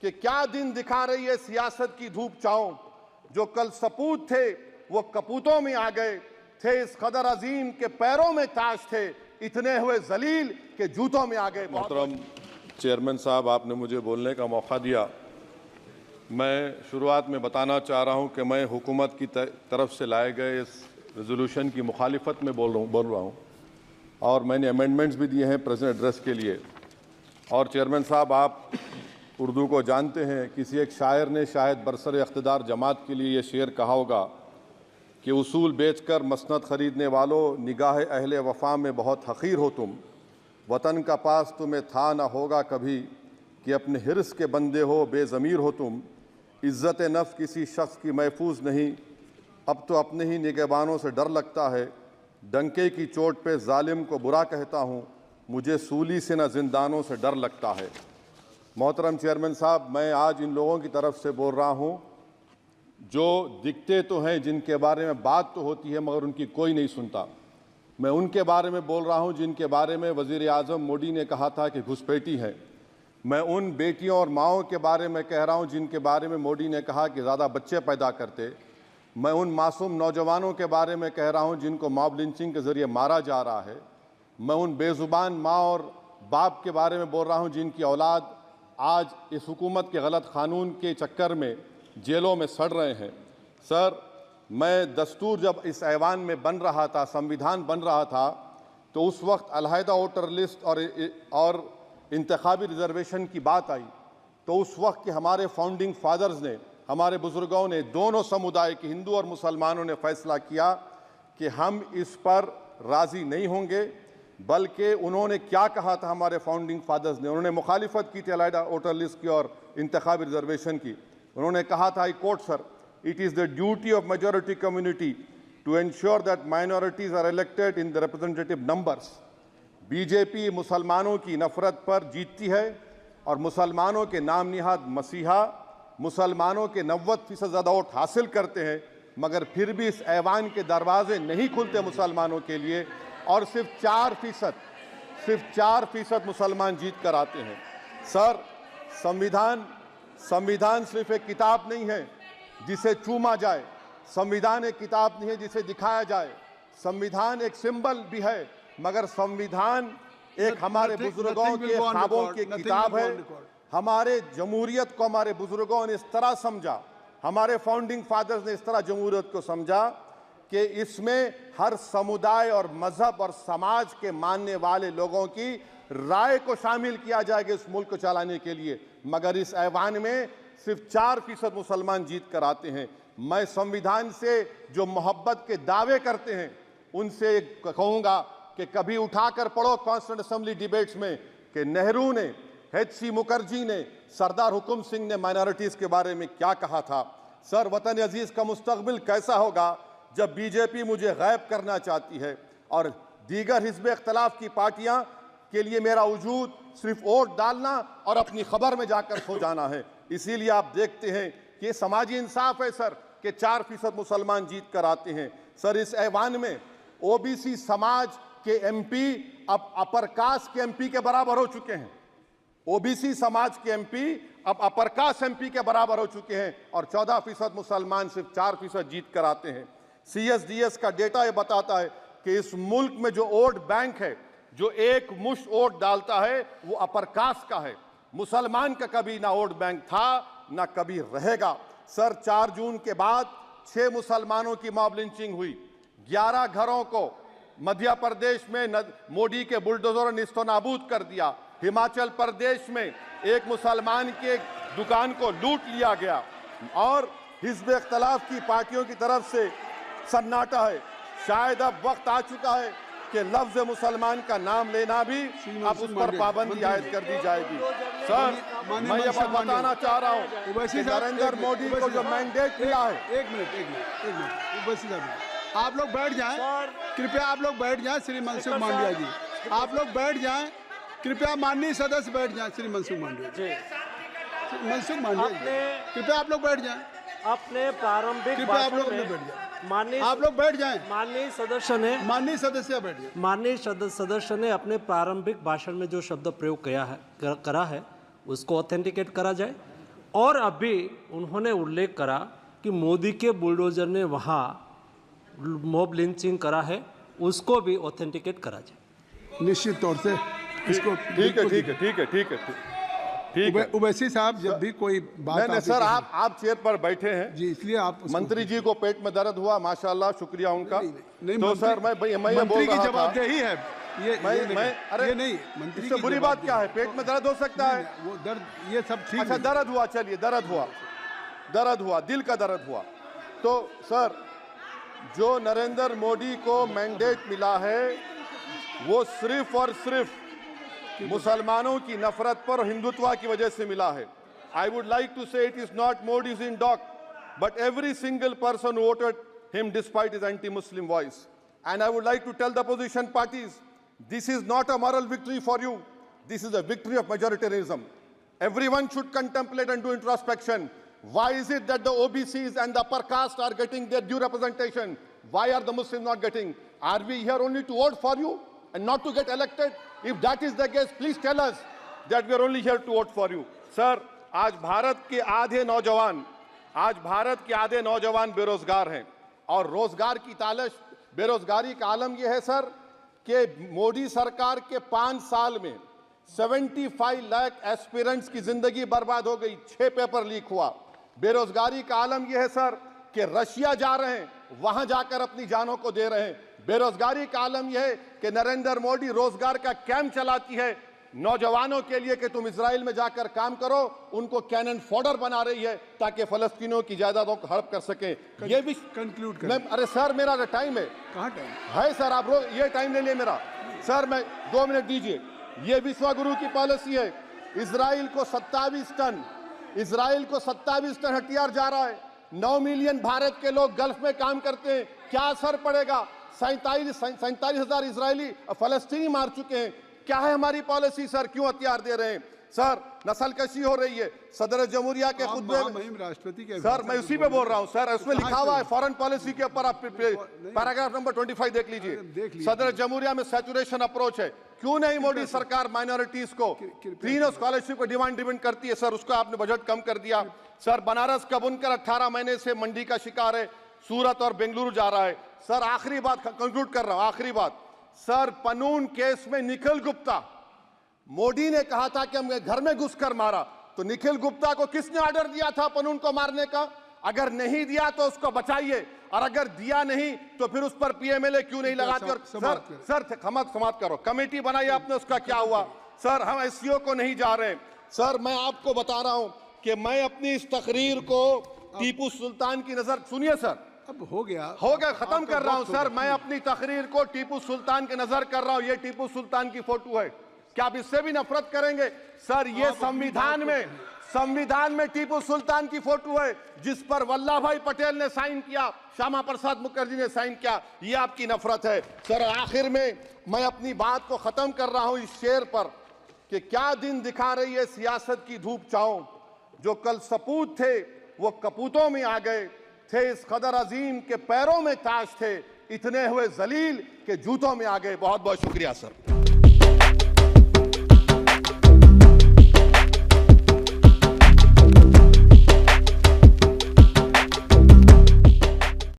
कि क्या दिन दिखा रही है सियासत की धूप छांव। जो कल सपूत थे वो कपूतों में आ गए, थे इस कदर अजीम के पैरों में ताज थे, इतने हुए जलील के जूतों में आ गए। मोहतरम चेयरमैन साहब, आपने मुझे बोलने का मौका दिया। मैं शुरुआत में बताना चाह रहा हूं कि मैं हुकूमत की तरफ से लाए गए इस रेजोल्यूशन की मुखालिफत में बोल रहा हूं और मैंने अमेंडमेंट्स भी दिए हैं प्रेजेंट एड्रेस के लिए। और चेयरमैन साहब, आप उर्दू को जानते हैं, किसी एक शायर ने शायद बरसर इख्तिदार जमात के लिए ये शेर कहा होगा कि उसूल बेचकर मसनद ख़रीदने वालों, निगाह अहले वफ़ा में बहुत हक़ीर हो तुम, वतन का पास तुम्हें था ना होगा कभी, कि अपने हिर्स के बंदे हो बेज़मीर हो तुम, इज़्ज़त नफ्स किसी शख्स की महफूज नहीं, अब तो अपने ही निगहबानों से डर लगता है, डंके की चोट पे जालिम को बुरा कहता हूँ, मुझे सूली से न जिंदानों से डर लगता है। मोहतरम चेयरमैन साहब, मैं आज इन लोगों की तरफ से बोल रहा हूँ जो दिखते तो हैं, जिनके बारे में बात तो होती है मगर उनकी कोई नहीं सुनता। मैं उनके बारे में बोल रहा हूँ जिनके बारे में वज़ीर आज़म मोदी ने कहा था कि घुसपैठी है। मैं उन बेटियों और माओं के बारे में कह रहा हूँ जिनके बारे में मोदी ने कहा कि ज़्यादा बच्चे पैदा करते। मैं उन मासूम नौजवानों के बारे में कह रहा हूँ जिनको मॉब लिंचिंग के ज़रिए मारा जा रहा है। मैं उन बेज़ुबान माँ और बाप के बारे में बोल रहा हूँ जिनकी औलाद आज इस हुकूमत के गलत कानून के चक्कर में जेलों में सड़ रहे हैं। सर, मैं दस्तूर जब इस ऐवान में बन रहा था, संविधान बन रहा था, तो उस वक्त अलहदा वोटर लिस्ट और इंतखाबी रिजर्वेशन की बात आई, तो उस वक्त के हमारे फाउंडिंग फादर्स ने, हमारे बुजुर्गों ने, दोनों समुदाय के हिंदू और मुसलमानों ने फैसला किया कि हम इस पर राज़ी नहीं होंगे। बल्कि उन्होंने क्या कहा था हमारे फाउंडिंग फादर्स ने, उन्होंने मुखालिफत की थी अलहदा वोटर लिस्ट की और इंतखाबी रिजर्वेशन की। उन्होंने कहा था, I quote sir, it is the duty of majority community to ensure that minorities are elected in the representative numbers. BJP मुसलमानों की नफरत पर जीतती है और मुसलमानों के नाम निहाद मसीहा मुसलमानों के 90% ज़्यादा वोट हासिल करते हैं, मगर फिर भी इस ऐवान के दरवाजे नहीं खुलते मुसलमानों के लिए और सिर्फ 4% मुसलमान जीत कर आते हैं। सर, संविधान सिर्फ एक किताब नहीं है जिसे चूमा जाए, संविधान एक किताब नहीं है जिसे दिखाया जाए, संविधान एक सिंबल भी है, मगर संविधान एक हमारे बुजुर्गों के ख्वाबों की किताब है। हमारे जमहूरियत को हमारे बुजुर्गों ने इस तरह समझा, हमारे फाउंडिंग फादर्स ने इस तरह जमहूरियत को समझा कि इसमें हर समुदाय और मजहब और समाज के मानने वाले लोगों की राय को शामिल किया जाएगा इस मुल्क को चलाने के लिए। मगर इस ऐवान में सिर्फ 4% मुसलमान जीत कर आते हैं। मैं संविधान से जो मोहब्बत के दावे करते हैं उनसे कहूँगा कि कभी उठाकर पढ़ो कॉन्स्टिट्यूएंट असेंबली डिबेट्स में कि नेहरू ने, HC मुखर्जी ने, सरदार हुकुम सिंह ने माइनॉरिटीज़ के बारे में क्या कहा था। सर, वतन अजीज़ का मुस्तकबिल कैसा होगा जब बीजेपी मुझे गायब करना चाहती है और दीगर हिज़्ब इख्तिलाफ की पार्टियां के लिए मेरा वजूद सिर्फ वोट डालना और अपनी खबर में जाकर सो जाना है। इसीलिए आप देखते हैं कि समाजी इंसाफ है सर कि 4% मुसलमान जीत कर आते हैं। सर, इस ऐवान में OBC समाज के MP अब अपर कास्ट के MP के बराबर हो चुके हैं। OBC समाज के MP अब अपर कास्ट MP के बराबर हो चुके हैं और 14% मुसलमान सिर्फ 4% जीत कर आते हैं। CSDS का डेटा ये बताता है कि इस मुल्क में जो वोट बैंक है, जो एक मुश्त वोट डालता है, वो अपर कास्ट का है। मुसलमान का कभी ना वोट बैंक था ना कभी रहेगा। सर, 4 जून के बाद 6 मुसलमानों की मॉब लिंचिंग हुई, 11 घरों को मध्य प्रदेश में मोदी के बुलडोजर ने निस्तो नाबूद कर दिया। हिमाचल प्रदेश में एक मुसलमान के दुकान को लूट लिया गया और हिज़्ब इख्तिलाफ की पार्टियों की तरफ से सन्नाटा है। शायद अब वक्त आ चुका है कि लफ्ज़ मुसलमान का नाम लेना भी अब उस पर पाबंदी आयद कर दी जाएगी। सर, मैं ये बात बताना चाह रहा हूँ कि नरेंद्र मोदी को जो मैंडेट मिला है। एक मिनट, आप लोग बैठ जाएं, कृपया आप लोग बैठ जाएं। श्री मनसुख मांडविया जी, आप लोग बैठ जाएं, कृपया माननीय सदस्य बैठ जाएं। श्री मनसुख मांडविया जी, मनसुख मांडविया जी, कृपया आप लोग बैठ जाएं। अपने प्रारंभिक कृपया आप लोग बैठ जाएं। आप लोग बैठ जाएं। माननीय सदस्य ने अपने प्रारंभिक भाषण में जो शब्द प्रयोग करा है उसको ऑथेंटिकेट करा जाए और अभी उन्होंने उल्लेख करा कि मोदी के बुलडोजर ने वहाँ मॉब लिंचिंग करा है, उसको भी ऑथेंटिकेट करा जाए। निश्चित तौर से इसको ठीक है। उवैसी साहब जब भी कोई बात नहीं सर, आप चेयर पर बैठे हैं जी, इसलिए आप मंत्री जी को पेट में दर्द हुआ, माशाल्लाह, शुक्रिया उनका। नहीं, तो सर मैं ये बोल मंत्री की रहा था, जवाबदेही है अरे ये नहीं, मंत्री इससे की बुरी बात क्या है? पेट में दर्द हो सकता है। वो दर्द ये सब ठीक अच्छा, है। दर्द हुआ, चलिए दर्द हुआ, दिल का दर्द हुआ। तो सर, जो नरेंद्र मोदी को मैंडेट मिला है वो सिर्फ और सिर्फ मुसलमानों की नफरत पर और हिंदुत्व की वजह से मिला है। I would like to say it is not Modi's in dock, but every single person voted him despite his anti Muslim voice. And I would like to tell the opposition parties, this is not a moral victory for you, this is a victory of majoritarianism. Everyone should contemplate and do introspection. Why is it that the OBCs and the upper caste are getting their due representation? Why are the Muslims not getting? Are we here only to vote for you and not to get elected? If that is the case, please tell us that we are only here to vote for you. Sir, आज भारत के आधे नौजवान बेरोजगार हैं और रोजगार की तालाश, बेरोजगारी का आलम यह है सर कि मोदी सरकार के 5 साल में 75 लाख एस्पिरेंट्स की जिंदगी बर्बाद हो गई, 6 पेपर लीक हुआ। बेरोजगारी का आलम यह है सर कि रशिया जा रहे हैं, वहां जाकर अपनी जानों को दे रहे हैं। बेरोजगारी का आलम यह है कि नरेंद्र मोदी रोजगार का कैंप चलाती है नौजवानों के लिए कि तुम इजराइल में जाकर काम करो, उनको कैनन फॉडर बना रही है ताकि फलस्तीनियों की जायदादों को हड़प कर सकें। ये भी कंक्लूड कर। अरे सर, मेरा टाइम है। कहाँ टाइम है सर? आप ये टाइम ले लिए मेरा। सर मैं 2 मिनट दीजिए। ये विश्वगुरु की पॉलिसी है। इजराइल को 27 टन हथियार जा रहा है। 9 मिलियन भारत के लोग गल्फ में काम करते हैं, क्या असर पड़ेगा? 47,000 इजरायली फलस्तीनी मार चुके हैं। क्या है हमारी पॉलिसी सर? क्यों हथियार दे रहे हैं सर? नस्लकशी हो रही है। सदर जमहूरिया के खुतबे में राष्ट्रपति के सर, मैं उसी पे बोल रहा हूं सर, उसमें लिखा हुआ है फॉरेन पॉलिसी के ऊपर, आप पैराग्राफ नंबर 25 देख लीजिए। सदर जमहूरिया में सैचुरेशन अप्रोच है। क्यों नहीं मोदी सरकार माइनॉरिटीज को तीनों स्कॉलरशिप को डिमांड करती है सर, उसको आपने बजट कम कर दिया। सर, बनारस का बुनकर 18 महीने से मंडी का शिकार है, सूरत और बेंगलुरु जा रहा है। सर आखिरी बात कंक्लूड कर रहा हूं, आखिरी बात सर, पनून केस में निखिल गुप्ता, मोदी ने कहा था कि हमने घर में घुसकर मारा, तो निखिल गुप्ता को किसने ऑर्डर दिया था पनून को मारने का? अगर नहीं दिया तो उसको बचाइए, और अगर दिया नहीं तो फिर उस पर पीएमएलए क्यों नहीं लगाते? और सर समाप्त करो। कमेटी बनाई आपने, उसका क्या हुआ? सर, हम एससीओ को नहीं जा रहे। सर, मैं आपको बता रहा हूं कि मैं अपनी इस तकरीर को टीपू सुल्तान की नजर, सुनिए सर, अब हो गया खत्म कर रहा हूं सर। मैं अपनी तकरीर को टीपू सुल्तान के नजर कर रहा हूं। ये टीपू सुल्तान की फोटो है, क्या आप इससे भी नफरत करेंगे? सर, ये संविधान में टीपू सुल्तान की फोटो है जिस पर वल्लभ भाई पटेल ने साइन किया, श्यामा प्रसाद मुखर्जी ने साइन किया। ये आपकी नफरत है सर। आखिर में मैं अपनी बात को खत्म कर रहा हूं इस शेर पर कि क्या दिन दिखा रही है सियासत की धूप छांव, जो कल सपूत थे वो कपूतों में आ गए, थे इस कदर अजीम के पैरों में ताज थे, इतने हुए जलील के जूतों में आ गए। बहुत बहुत शुक्रिया सर।